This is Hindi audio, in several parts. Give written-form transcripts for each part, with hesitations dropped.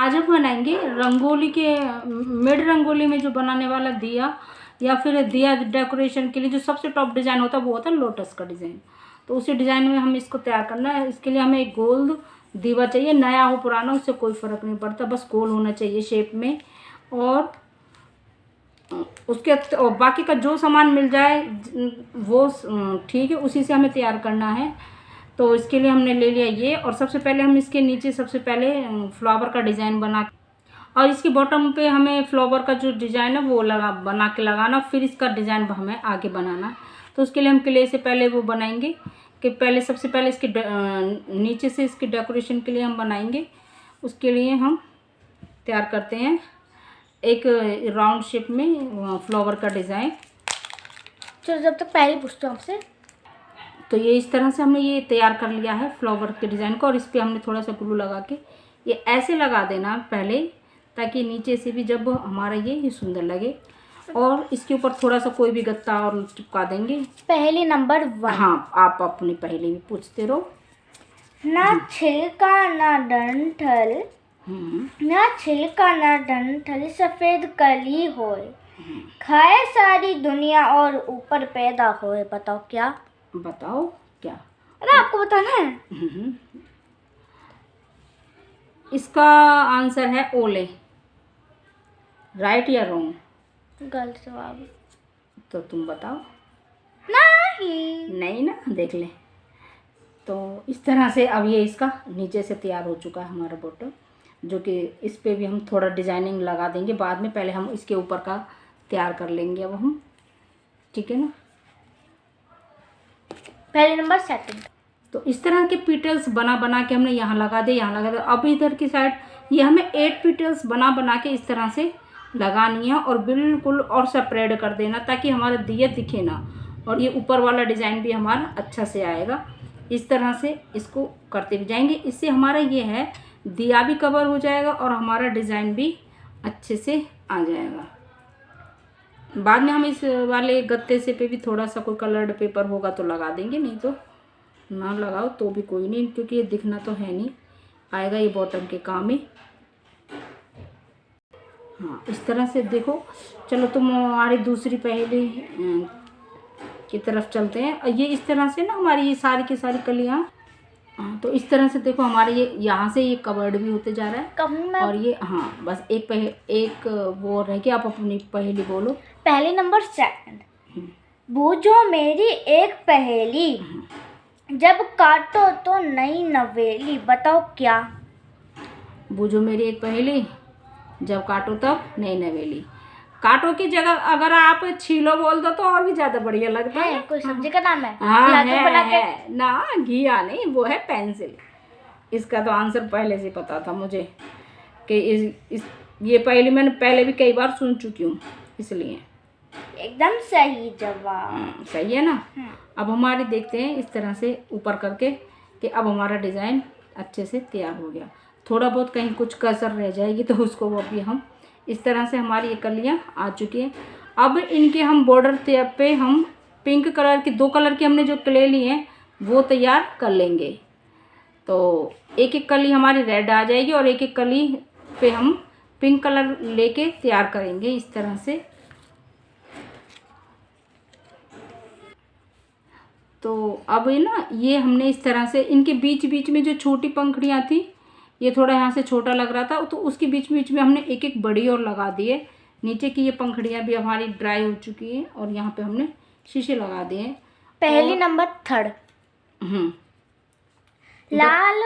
आज हम बनाएंगे रंगोली के मिड रंगोली में जो बनाने वाला दिया, या फिर दिया डेकोरेशन के लिए जो सबसे टॉप डिज़ाइन होता है वो होता है लोटस का डिज़ाइन। तो उसी डिज़ाइन में हम इसको तैयार करना है। इसके लिए हमें एक गोल दीवा चाहिए, नया हो पुराना उससे कोई फ़र्क नहीं पड़ता, बस गोल होना चाहिए शेप में। और उसके और बाकी का जो सामान मिल जाए वो ठीक है, उसी से हमें तैयार करना है। तो इसके लिए हमने ले लिया ये, और सबसे पहले हम इसके नीचे सबसे पहले फ्लावर का डिज़ाइन बना, और इसकी बॉटम पे हमें फ्लावर का जो डिज़ाइन है वो बना के लगाना, फिर इसका डिज़ाइन हमें आगे बनाना। तो उसके लिए हम क्ले से पहले वो बनाएंगे कि पहले सबसे पहले इसके नीचे से इसकी डेकोरेशन के लिए हम बनाएंगे। उसके लिए हम तैयार करते हैं एक राउंड शेप में फ्लावर का डिज़ाइन। चलो जब तक पहले पूछते हो आपसे, तो ये इस तरह से हमने ये तैयार कर लिया है फ्लावर के डिज़ाइन को, और इस पर हमने थोड़ा सा ग्लू लगा के ये ऐसे लगा देना पहले, ताकि नीचे से भी जब हमारा ये सुंदर लगे। और इसके ऊपर थोड़ा सा कोई भी गत्ता और चिपका देंगे। पहली नंबर 1। हाँ, आप अपनी पहले भी पूछते रहो। ना छिलका ना डंठल, ना छिलका ना डंठल, सफेद कली होए, खाए सारी दुनिया और ऊपर पैदा होए। बताओ क्या? बताओ क्या? अरे आपको बताना है। इसका आंसर है ओले। राइट या रॉन्ग? गलत जवाब। तो तुम बताओ। नहीं ना, देख ले। तो इस तरह से अब ये इसका नीचे से तैयार हो चुका है हमारा बॉटम, जो कि इस पे भी हम थोड़ा डिजाइनिंग लगा देंगे बाद में, पहले हम इसके ऊपर का तैयार कर लेंगे अब हम, ठीक है ना। पहले नंबर 2। तो इस तरह के पीटल्स बना बना के हमने यहाँ लगा दे, यहाँ लगा दे। अब इधर की साइड ये हमें 8 पीटल्स बना बना के इस तरह से लगानी है, और बिल्कुल और सेपरेट कर देना ताकि हमारा दिया दिखे ना, और ये ऊपर वाला डिज़ाइन भी हमारा अच्छा से आएगा। इस तरह से इसको करते भी जाएंगे, इससे हमारा ये है दिया भी कवर हो जाएगा और हमारा डिज़ाइन भी अच्छे से आ जाएगा। बाद में हम इस वाले गत्ते से पे भी थोड़ा सा कोई कलर्ड पेपर होगा तो लगा देंगे, नहीं तो ना लगाओ तो भी कोई नहीं, क्योंकि ये दिखना तो है नहीं, आएगा ये बॉटम के काम में। हाँ, इस तरह से देखो। चलो तुम हमारी दूसरी पहेली की तरफ चलते हैं। ये इस तरह से ना हमारी ये सारी की सारी कलियाँ, हाँ, तो इस तरह से देखो हमारे ये यहाँ से ये कवर्ड भी होते जा रहा है। और ये हाँ, बस एक वो रह गया। आप अपनी पहेली बोलो। पहले नंबर 2। बूझो मेरी एक पहेली, जब काटो तो नई नवेली। बताओ क्या? बूझो मेरी एक पहेली, जब काटो तब नई नवेली। काटो की जगह अगर आप छीलो बोल दो तो और भी ज़्यादा बढ़िया लगता है। कोई सब्जी का नाम है? हाँ है ना, घिया नहीं, वो है पेंसिल। इसका तो आंसर पहले से पता था मुझे कि ये पहेली मैंने पहले भी कई बार सुन चुकी हूँ, इसलिए। एकदम सही जवाब। सही है ना। अब हमारे देखते हैं इस तरह से ऊपर करके कि अब हमारा डिज़ाइन अच्छे से तैयार हो गया। थोड़ा बहुत कहीं कुछ कसर रह जाएगी तो उसको वो भी हम इस तरह से, हमारी ये कलियाँ आ चुकी हैं। अब इनके हम बॉर्डर पे हम पिंक कलर की 2 कलर की हमने जो क्ले ली हैं वो तैयार कर लेंगे। तो एक एक कली हमारी रेड आ जाएगी और एक एक कली पे हम पिंक कलर लेके तैयार करेंगे इस तरह से। तो अब ना ये हमने इस तरह से इनके बीच बीच में जो छोटी पंखुड़ियाँ थी, ये थोड़ा यहाँ से छोटा लग रहा था, तो उसके बीच बीच में हमने एक एक बड़ी और लगा दिए। नीचे की ये पंखुड़ियाँ भी हमारी ड्राई हो चुकी हैं और यहाँ पे हमने शीशे लगा दिए हैं। पहली नंबर 3। लाल,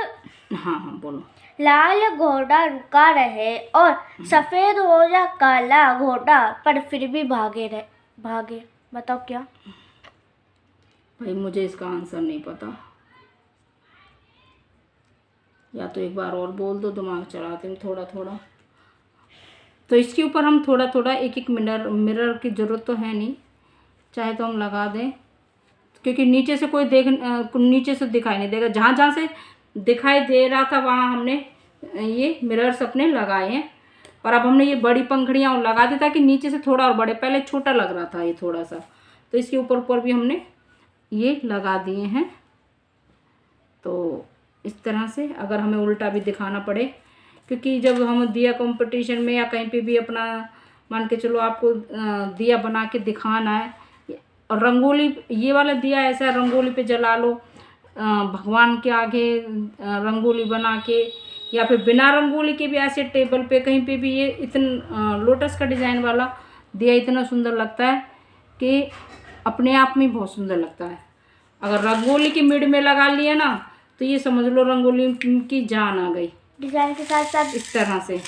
हाँ बोलो। लाल घोड़ा रुका रहे और सफेद हो जा काला घोड़ा, पर फिर भी भागे। बताओ क्या? भाई मुझे इसका आंसर नहीं पता, या तो एक बार और बोल दो, दिमाग चलाते हैं थोड़ा थोड़ा। तो इसके ऊपर हम थोड़ा थोड़ा एक एक मिरर की ज़रूरत तो है नहीं, चाहे तो हम लगा दें, क्योंकि नीचे से नीचे से दिखाई नहीं देगा। जहाँ जहाँ से दिखाई दे रहा था वहाँ हमने ये मिरर्स अपने लगाए हैं, पर अब हमने ये बड़ी पंखुड़ियाँ और लगा दी ताकि नीचे से थोड़ा और बड़े, पहले छोटा लग रहा था ये थोड़ा सा, तो इसके ऊपर भी हमने ये लगा दिए हैं। तो इस तरह से अगर हमें उल्टा भी दिखाना पड़े क्योंकि जब हम दिया कंपटीशन में या कहीं पे भी अपना मान के चलो आपको दिया बना के दिखाना है, और रंगोली ये वाला दिया ऐसा है, रंगोली पे जला लो, भगवान के आगे रंगोली बना के, या फिर बिना रंगोली के भी ऐसे टेबल पे कहीं पे भी, ये इतना लोटस का डिज़ाइन वाला दिया इतना सुंदर लगता है कि अपने आप में बहुत सुंदर लगता है। अगर रंगोली के मिड में लगा लिया ना तो ये समझ लो रंगोली की जान आ गई। डिजाइन के साथ साथ इस तरह से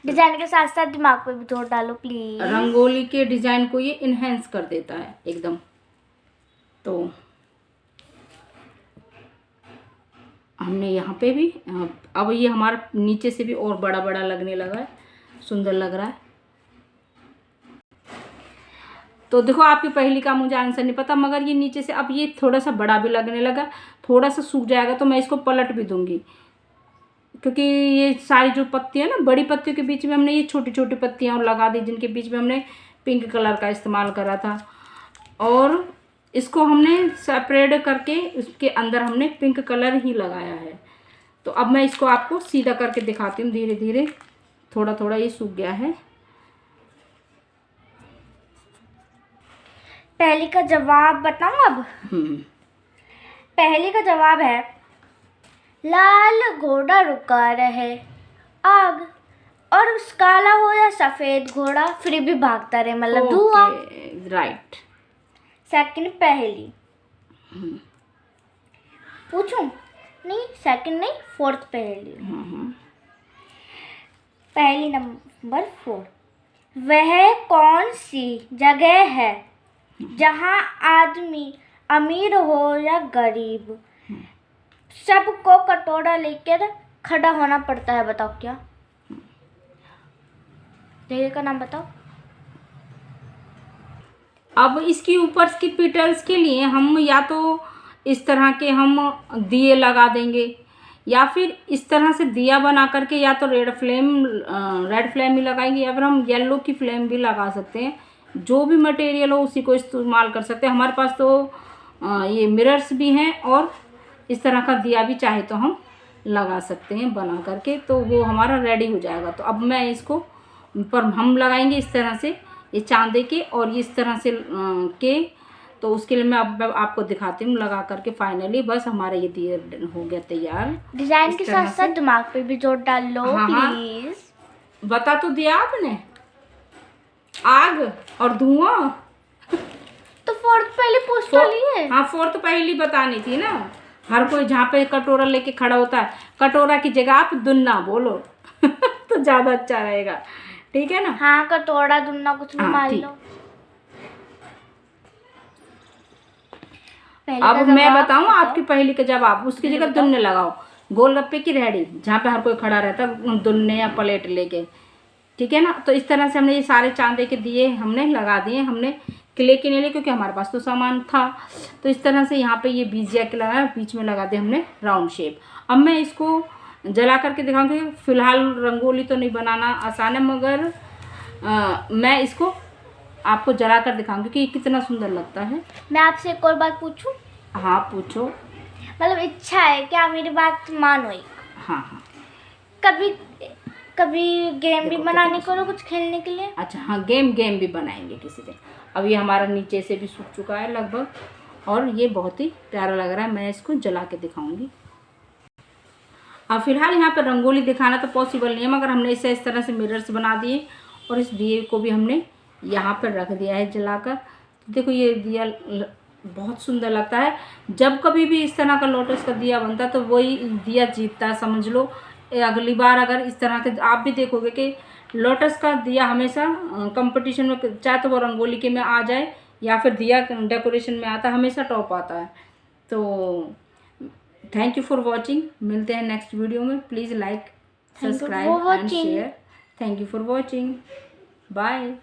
डिजाइन के साथ साथ दिमाग पे भी जोर डालो प्लीज। रंगोली के डिज़ाइन को ये इन्हेंस कर देता है एकदम। तो हमने यहाँ पे भी अब ये हमारा नीचे से भी और बड़ा बड़ा लगने लगा है, सुंदर लग रहा है। तो देखो आपकी पहली का मुझे आंसर नहीं पता, मगर ये नीचे से अब ये थोड़ा सा बड़ा भी लगने लगा, थोड़ा सा सूख जाएगा तो मैं इसको पलट भी दूंगी, क्योंकि ये सारी जो पत्तियाँ ना, बड़ी पत्तियों के बीच में हमने ये छोटी छोटी पत्तियाँ और लगा दी, जिनके बीच में हमने पिंक कलर का इस्तेमाल करा था, और इसको हमने सेपरेट करके उसके अंदर हमने पिंक कलर ही लगाया है। तो अब मैं इसको आपको सीधा करके दिखाती हूँ धीरे धीरे। थोड़ा थोड़ा ये सूख गया है। पहली का जवाब बताऊं अब? पहली का जवाब है लाल घोड़ा रुका रहे आग, और उस काला हो या सफेद घोड़ा फिर भी भागता रहे, मतलब धुआं। राइट। सेकंड पहली पूछूं? नहीं सेकंड नहीं, फोर्थ पहली। पहली नंबर 4, वह कौन सी जगह है जहाँ आदमी अमीर हो या गरीब सबको कटोरा लेकर खड़ा होना पड़ता है? बताओ क्या जगह का नाम बताओ। अब इसकी ऊपर की पिटल्स के लिए हम या तो इस तरह के हम दिए लगा देंगे, या फिर इस तरह से दिया बना करके या तो रेड फ्लेम ही लगाएंगे, या फिर हम येलो की फ्लेम भी लगा सकते हैं। जो भी मटेरियल हो उसी को इस्तेमाल कर सकते हैं। हमारे पास तो ये मिरर्स भी हैं, और इस तरह का दिया भी चाहे तो हम लगा सकते हैं बना करके, तो वो हमारा रेडी हो जाएगा। तो अब मैं इसको पर हम लगाएंगे इस तरह से ये चांदी के, और इस तरह से के, तो उसके लिए मैं अब आपको दिखाती हूँ लगा करके। फाइनली बस हमारा ये दिया हो गया तैयार। डिजाइन के साथ साथ दिमाग पे भी जोर डाल लो प्लीज। बता तो दिया आपने, आग और धुआं। तो फोर्थ पहले पूछ तो लिए। हाँ, फोर्थ पहली बतानी थी ना। हर कोई जहाँ पे कटोरा लेके खड़ा होता है, कटोरा की जगह आप दुन्ना बोलो तो ज़्यादा अच्छा रहेगा, ठीक है ना? हाँ, कटोरा दुन्ना कुछ भी मान लो। अब मैं बताऊँ आपकी पहली का जवाब, उसकी जगह दुन्ने लगाओ। गोलगप्पे की रेडी, जहाँ पे हर कोई खड़ा रहता है दुन्ने या प्लेट लेके, ठीक है ना? तो इस तरह से हमने ये सारे चांदे के दिए हमने लगा दिए। हमने क्ले के नहीं लिए क्योंकि हमारे पास तो सामान था। तो इस तरह से यहाँ पे ये बीजिया के लगाया, बीच में लगा दिया हमने राउंड शेप। अब मैं इसको जला करके दिखाऊंगी। फिलहाल रंगोली तो नहीं बनाना आसान है, मगर मैं इसको आपको जला कर दिखाऊंगी कि कितना सुंदर लगता है। मैं आपसे एक और बात पूछूं? हाँ पूछो। मतलब इच्छा है क्या, मेरी बात मानो एक। हाँ। कभी गेम भी बनाने को, कुछ खेलने के लिए। अच्छा हाँ, गेम भी बनाएंगे किसी दिन। अब ये हमारा नीचे से भी सूख चुका है लगभग, और ये बहुत ही प्यारा लग रहा है। मैं इसको जला के दिखाऊंगी। अब फिलहाल यहाँ पर रंगोली दिखाना तो पॉसिबल नहीं है, मगर हमने इसे इस तरह से मिरर्स बना दिए, और इस दिए को भी हमने यहाँ पर रख दिया है जलाकर। तो देखो ये दिया बहुत सुंदर लगता है। जब कभी भी इस तरह का लोटस का दिया बनता तो वही दिया जीतता है, समझ लो। अगली बार अगर इस तरह के आप भी देखोगे कि लोटस का दिया हमेशा कंपटीशन में, चाहे तो वो रंगोली के में आ जाए या फिर दिया डेकोरेशन में आता है, हमेशा टॉप आता है। तो थैंक यू फॉर वॉचिंग। मिलते हैं नेक्स्ट वीडियो में। Please like, subscribe and share. Thank you for watching. Bye.